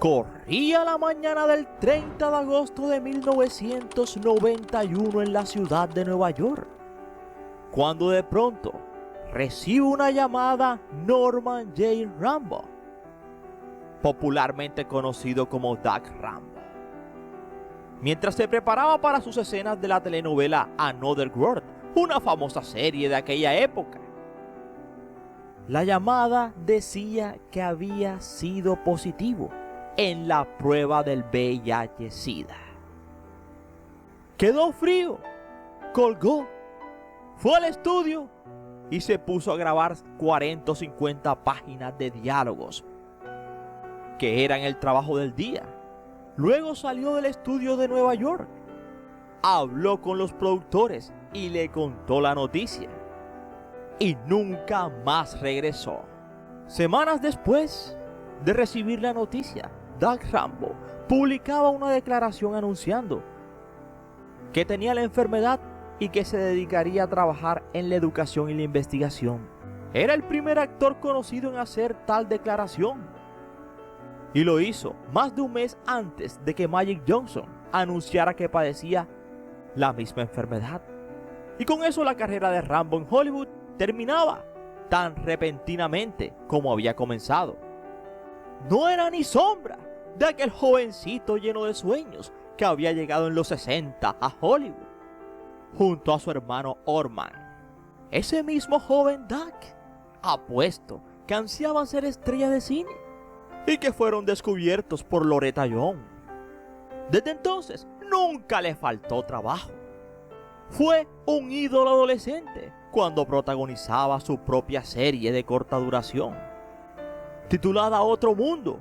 Corría la mañana del 30 de agosto de 1991 en la ciudad de Nueva York, cuando de pronto recibe una llamada Norman J. Rambo, popularmente conocido como Doc Rambo. Mientras se preparaba para sus escenas de la telenovela Another World, una famosa serie de aquella época. La llamada decía que había sido positivo en la prueba del VIH-Sida. Quedó frío, colgó, fue al estudio y se puso a grabar 40 o 50 páginas de diálogos, que eran el trabajo del día. Luego salió del estudio de Nueva York, habló con los productores y le contó la noticia. Y nunca más regresó. Semanas después de recibir la noticia, Doc Rambo publicaba una declaración anunciando que tenía la enfermedad y que se dedicaría a trabajar en la educación y la investigación. Era el primer actor conocido en hacer tal declaración, y lo hizo más de un mes antes de que Magic Johnson anunciara que padecía la misma enfermedad. Y con eso la carrera de Rambo en Hollywood terminaba tan repentinamente como había comenzado. No era ni sombra de aquel jovencito lleno de sueños que había llegado en los 60 a Hollywood, junto a su hermano Orman. Ese mismo joven Doc, apuesto que ansiaban ser estrella de cine y que fueron descubiertos por Loretta Young. Desde entonces nunca le faltó trabajo. Fue un ídolo adolescente cuando protagonizaba su propia serie de corta duración, titulada Otro Mundo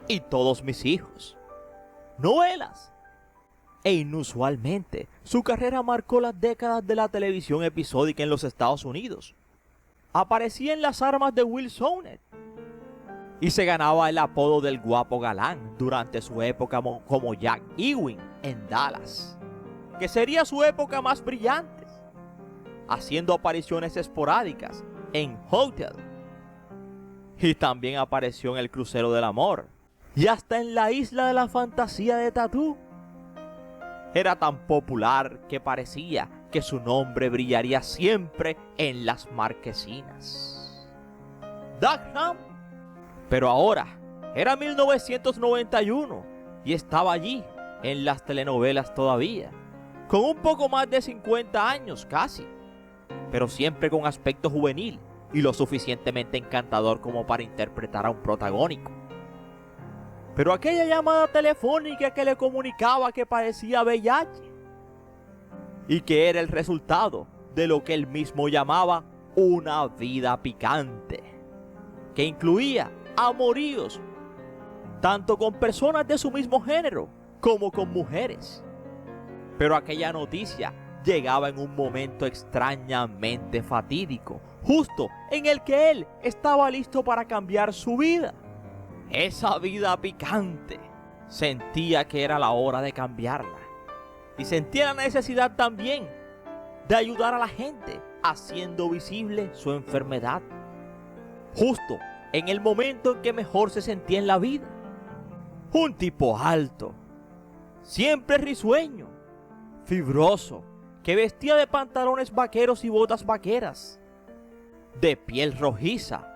y Todos Mis Hijos, novelas. E inusualmente, su carrera marcó las décadas de la televisión episódica en los Estados Unidos. Aparecía en Las Armas de Will Sonnett y se ganaba el apodo del guapo galán durante su época como Jack Ewing en Dallas, que sería su época más brillante, haciendo apariciones esporádicas en Hotel, y también apareció en El Crucero del Amor y hasta en La Isla de la Fantasía de Tatoo. Era tan popular que parecía que su nombre brillaría siempre en las marquesinas. Doc Rambo. Pero ahora era 1991 y estaba allí en las telenovelas todavía, con un poco más de 50 años casi, pero siempre con aspecto juvenil y lo suficientemente encantador como para interpretar a un protagónico. Pero aquella llamada telefónica que le comunicaba que padecía VIH y que era el resultado de lo que él mismo llamaba una vida picante, que incluía amoríos tanto con personas de su mismo género como con mujeres. Pero aquella noticia llegaba en un momento extrañamente fatídico, justo en el que él estaba listo para cambiar su vida. Esa vida picante sentía que era la hora de cambiarla, y sentía la necesidad también de ayudar a la gente haciendo visible su enfermedad, justo en el momento en que mejor se sentía en la vida. Un tipo alto, siempre risueño, fibroso, que vestía de pantalones vaqueros y botas vaqueras, de piel rojiza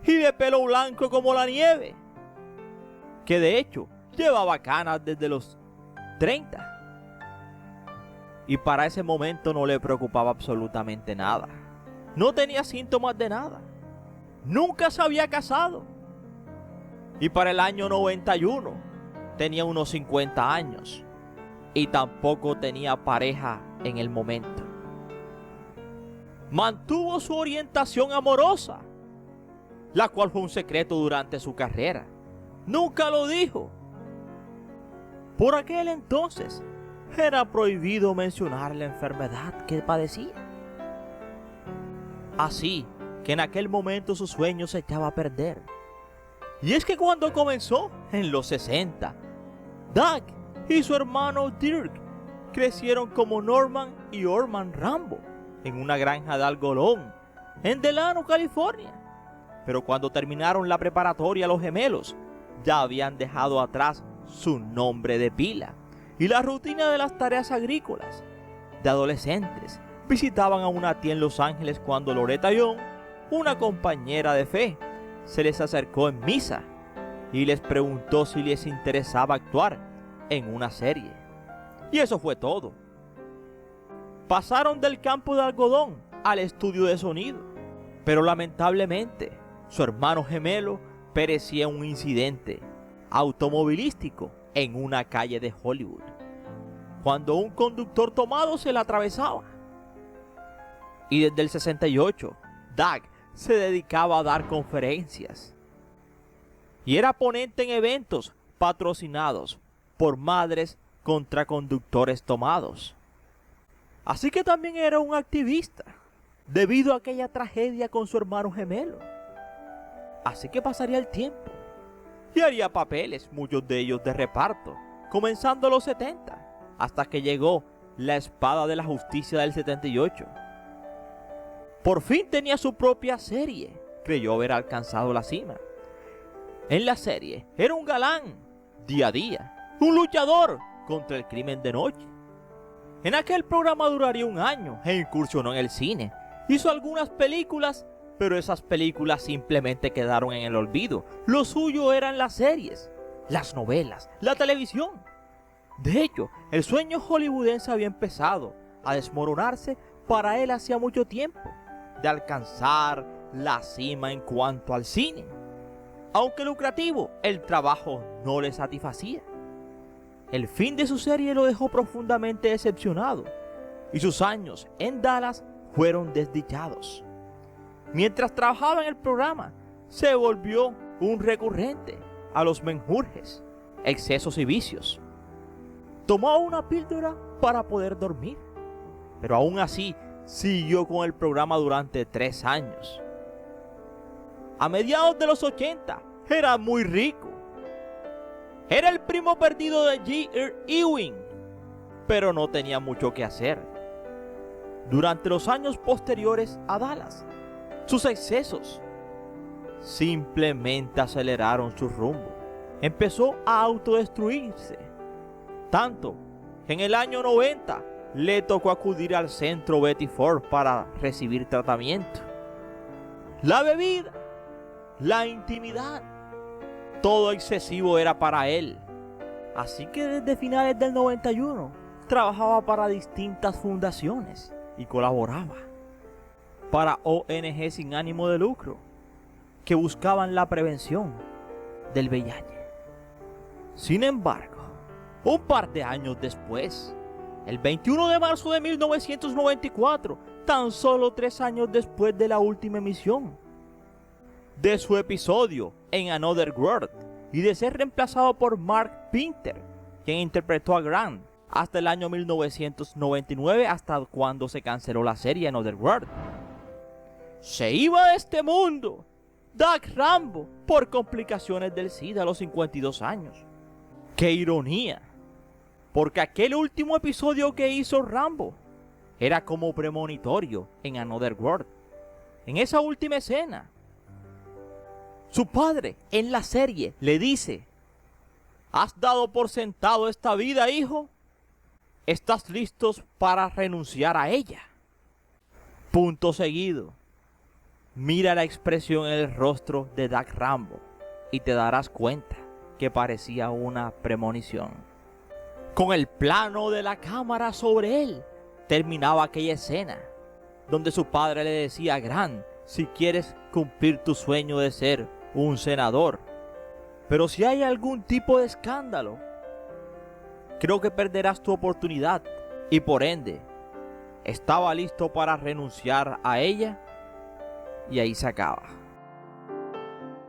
y de pelo blanco como la nieve, que de hecho llevaba canas desde los 30. Y para ese momento no le preocupaba absolutamente nada. No tenía síntomas de nada. Nunca se había casado. Y para el año 91 tenía unos 50 años. Y tampoco tenía pareja en el momento. Mantuvo su orientación amorosa, la cual fue un secreto durante su carrera. Nunca lo dijo. Por aquel entonces era prohibido mencionar la enfermedad que padecía. Así que en aquel momento su sueño se echaba a perder. Y es que cuando comenzó, en los 60, Doc y su hermano Dirk crecieron como Norman y Orman Rambo en una granja de algodón en Delano, California. Pero cuando terminaron la preparatoria, los gemelos ya habían dejado atrás su nombre de pila y la rutina de las tareas agrícolas. De adolescentes, visitaban a una tía en Los Ángeles cuando Loretta Young, una compañera de fe, se les acercó en misa y les preguntó si les interesaba actuar en una serie. Y eso fue todo. Pasaron del campo de algodón al estudio de sonido, pero lamentablemente su hermano gemelo perecía en un incidente automovilístico en una calle de Hollywood, cuando un conductor tomado se la atravesaba. Y desde el 68, Doug se dedicaba a dar conferencias y era ponente en eventos patrocinados por madres contra conductores tomados. Así que también era un activista debido a aquella tragedia con su hermano gemelo. Así que pasaría el tiempo y haría papeles, muchos de ellos de reparto, comenzando los 70, hasta que llegó La Espada de la Justicia del 78. Por fin tenía su propia serie, creyó haber alcanzado la cima. En la serie era un galán, día a día, un luchador contra el crimen de noche. En aquel programa duraría un año e incursionó en el cine. Hizo algunas películas, pero esas películas simplemente quedaron en el olvido. Lo suyo eran las series, las novelas, la televisión. De hecho, el sueño hollywoodense había empezado a desmoronarse para él hacía mucho tiempo, de alcanzar la cima en cuanto al cine. Aunque lucrativo, el trabajo no le satisfacía. El fin de su serie lo dejó profundamente decepcionado y sus años en Dallas fueron desdichados. Mientras trabajaba en el programa, se volvió un recurrente a los menjurjes, excesos y vicios. Tomó una píldora para poder dormir, pero aún así siguió con el programa durante 3 años. A mediados de los 80 era muy rico. Era el primo perdido de J.R. Ewing, pero no tenía mucho que hacer. Durante los años posteriores a Dallas, sus excesos simplemente aceleraron su rumbo. Empezó a autodestruirse, tanto que en el año 90 le tocó acudir al centro Betty Ford para recibir tratamiento. La bebida, la intimidad, todo excesivo era para él. Así que desde finales del 91 trabajaba para distintas fundaciones y colaboraba para ONG sin ánimo de lucro que buscaban la prevención del VIH. Sin embargo, un par de años después, el 21 de marzo de 1994, tan solo 3 años después de la última emisión de su episodio en Another World y de ser reemplazado por Mark Pinter, quien interpretó a Grant hasta el año 1999, hasta cuando se canceló la serie Another World. Se iba de este mundo Doug Rambo por complicaciones del SIDA a los 52 años. ¡Qué ironía! Porque aquel último episodio que hizo Rambo era como premonitorio en Another World. En esa última escena, su padre en la serie le dice: ¿has dado por sentado esta vida, hijo? ¿Estás listos para renunciar a ella? Punto seguido. Mira la expresión en el rostro de Doug Rambo y te darás cuenta que parecía una premonición. Con el plano de la cámara sobre él, terminaba aquella escena donde su padre le decía a Grant: si quieres cumplir tu sueño de ser un senador, pero si hay algún tipo de escándalo, creo que perderás tu oportunidad. Y por ende, estaba listo para renunciar a ella. Y ahí se acaba.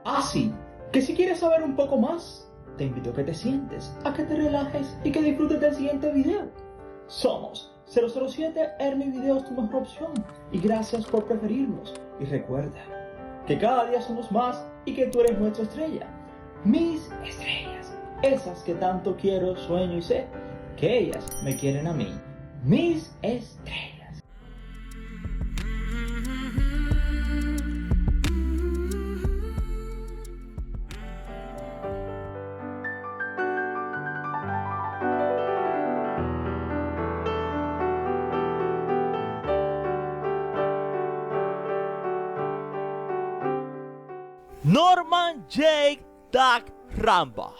Así que si quieres saber un poco más, te invito a que te sientes, a que te relajes y que disfrutes del siguiente video. Somos 007 Ernie Videos, tu mejor opción, y gracias por preferirnos. Y recuerda que cada día somos más y que tú eres nuestra estrella. Mis estrellas, esas que tanto quiero, sueño y sé que ellas me quieren a mí. Mis estrellas. Norman Jake Doug Rambo,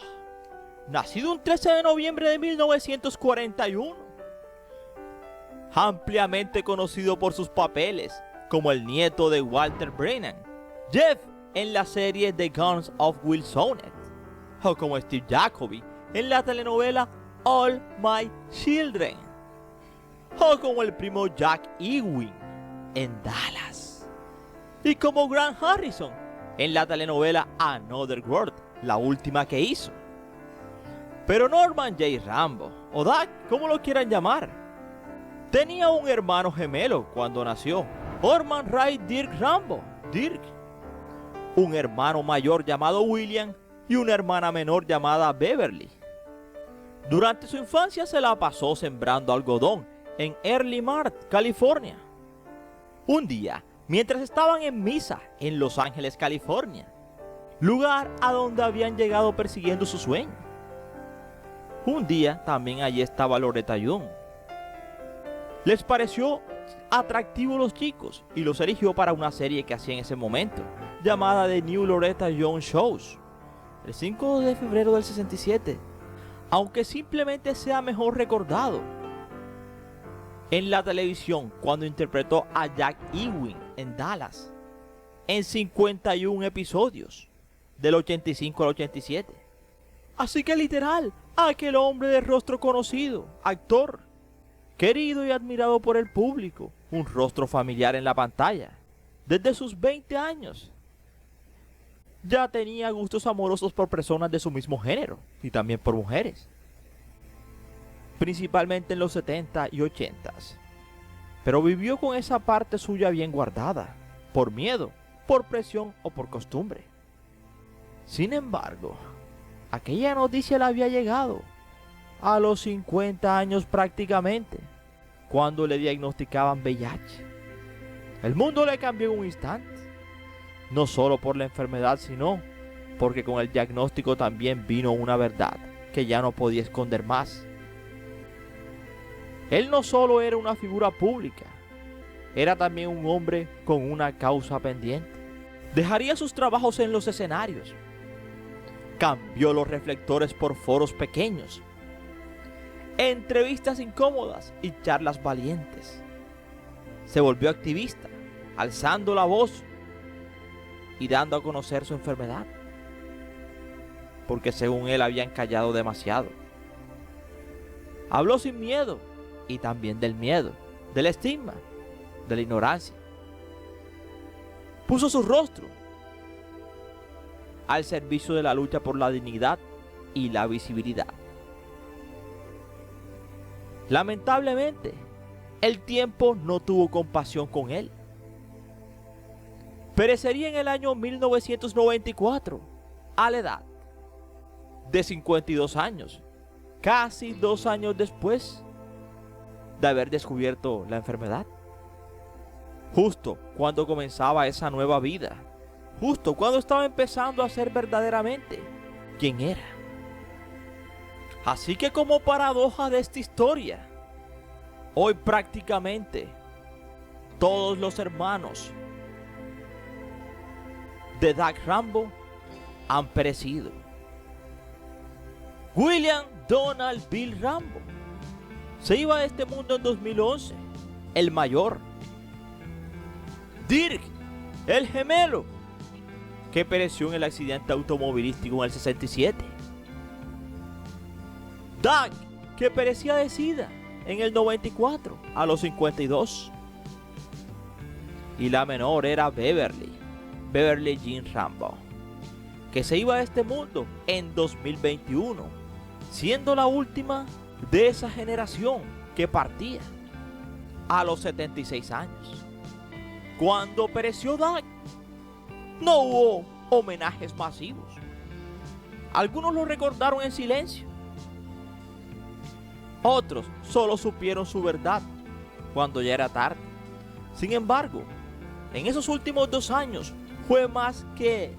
nacido un 13 de noviembre de 1941, ampliamente conocido por sus papeles como el nieto de Walter Brennan, Jeff en la serie The Guns of Will Sonnet, o como Steve Jacoby en la telenovela All My Children, o como el primo Jack Ewing en Dallas, y como Grant Harrison en la telenovela Another World, la última que hizo. Pero Norman J. Rambo, o Doug, como lo quieran llamar, tenía un hermano gemelo cuando nació, Norman Ray Dirk Rambo, Dirk, un hermano mayor llamado William y una hermana menor llamada Beverly. Durante su infancia se la pasó sembrando algodón en Early Mart, California. Un día, mientras estaban en misa en Los Ángeles, California, lugar a donde habían llegado persiguiendo su sueño. Un día también allí estaba Loretta Young. Les pareció atractivo los chicos y los eligió para una serie que hacía en ese momento, llamada The New Loretta Young Shows, el 5 de febrero del 67, aunque simplemente sea mejor recordado en la televisión cuando interpretó a Jack Ewing en Dallas, en 51 episodios, del 85 al 87. Así que literal, aquel hombre de rostro conocido, actor, querido y admirado por el público, un rostro familiar en la pantalla, desde sus 20 años. Ya tenía gustos amorosos por personas de su mismo género, y también por mujeres, principalmente en los 70 y 80s. Pero vivió con esa parte suya bien guardada, por miedo, por presión o por costumbre. Sin embargo, aquella noticia le había llegado a los 50 años prácticamente, cuando le diagnosticaban VIH. El mundo le cambió en un instante, no solo por la enfermedad, sino porque con el diagnóstico también vino una verdad que ya no podía esconder más. Él no solo era una figura pública, era también un hombre con una causa pendiente. Dejaría sus trabajos en los escenarios, cambió los reflectores por foros pequeños, entrevistas incómodas y charlas valientes. Se volvió activista, alzando la voz y dando a conocer su enfermedad, porque según él habían callado demasiado. Habló sin miedo, y también del miedo, del estigma, de la ignorancia. Puso su rostro al servicio de la lucha por la dignidad y la visibilidad. Lamentablemente, el tiempo no tuvo compasión con él. Perecería en el año 1994, a la edad de 52 años, casi 2 años después de haber descubierto la enfermedad. Justo cuando comenzaba esa nueva vida, justo cuando estaba empezando a ser verdaderamente quien era. Así que, como paradoja de esta historia, hoy prácticamente todos los hermanos de Doug Rambo han perecido. William Donald Bill Rambo se iba de este mundo en 2011, el mayor. Dirk, el gemelo, que pereció en el accidente automovilístico en el 67. Doug, que perecía de SIDA en el 94, a los 52. Y la menor era Beverly Jean Rambo, que se iba de este mundo en 2021, siendo la última de esa generación que partía a los 76 años. Cuando pereció Doug, no hubo homenajes masivos. Algunos lo recordaron en silencio. Otros solo supieron su verdad cuando ya era tarde. Sin embargo, en esos últimos 2 años fue más que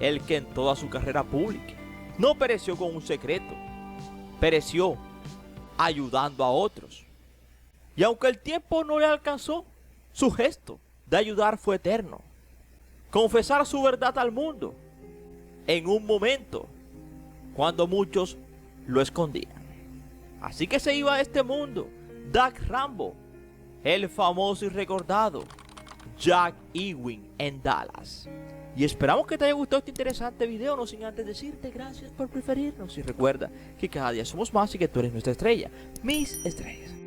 el que en toda su carrera pública. No pereció con un secreto, pereció ayudando a otros. Y aunque el tiempo no le alcanzó, su gesto de ayudar fue eterno. confesar su verdad al mundo en un momento cuando muchos lo escondían. Así que se iba a este mundo Jack Rambo, el famoso y recordado Jack Ewing en Dallas. Y esperamos que te haya gustado este interesante video, no sin antes decirte gracias por preferirnos. Y recuerda que cada día somos más y que tú eres nuestra estrella, mis estrellas.